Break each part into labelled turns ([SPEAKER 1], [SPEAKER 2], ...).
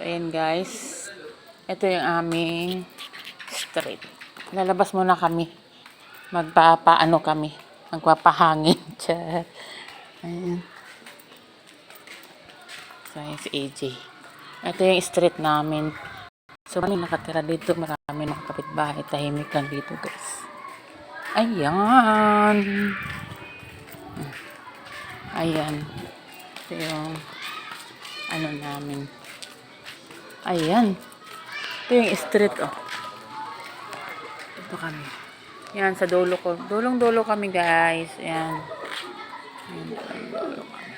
[SPEAKER 1] ayan guys. Ito yung aming street. Lalabas muna kami. Magpapaano kami. Magpapahangin. Ayan. So, ayan si AJ. Ito yung street namin. So, kami nakatira dito. Marami mga kapitbahay. Tahimik lang dito guys. Ayan. Ayan. Ito yung ano namin. Ayan. Ito yung street, oh. Ito kami. Yan, sa dulo ko. Dulong-dulo kami, guys. Ayan. Ayan, dulo kami.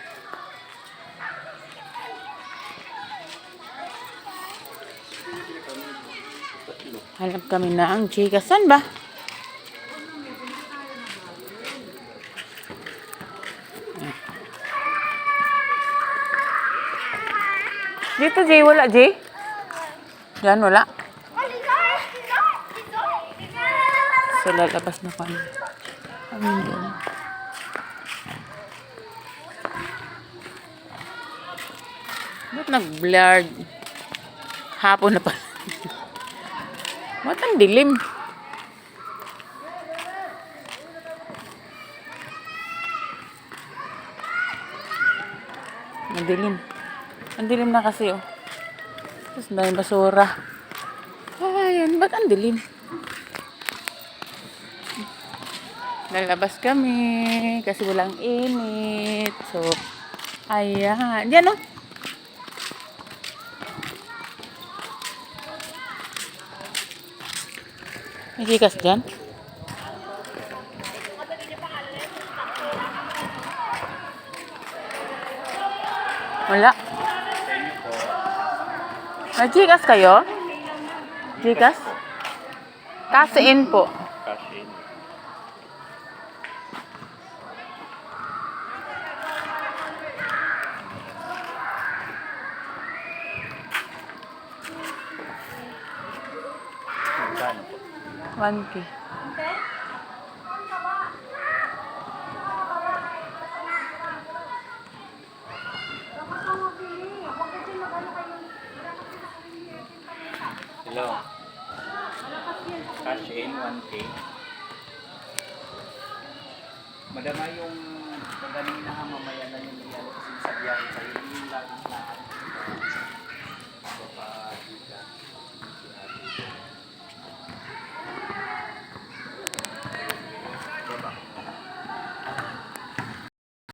[SPEAKER 1] Hanap kami na ang chika. Saan ba? Dito, Jay. Wala, Jay? Yan, wala. So, lalabas na kami. Amin doon. Ba't nag-blurred? Hapon na pala. Ba't ang dilim? Ang dilim. Ang dilim na kasi, oh. Tapos dahil basura. Ayan, ba't ang dilim? Lalabas kami kasi walang init. So, ayan. Diyan, oh. May kikas dyan? Wala. May kikas kayo? Kikas? Kasiin po.
[SPEAKER 2] Cash-in. Magkano po?
[SPEAKER 1] 1K.
[SPEAKER 2] Hello. Cash-in, 1K. Madama yung magaling na mamaya na yung iyalo kasi sa biyahe sa'yo. Yung laging lahat.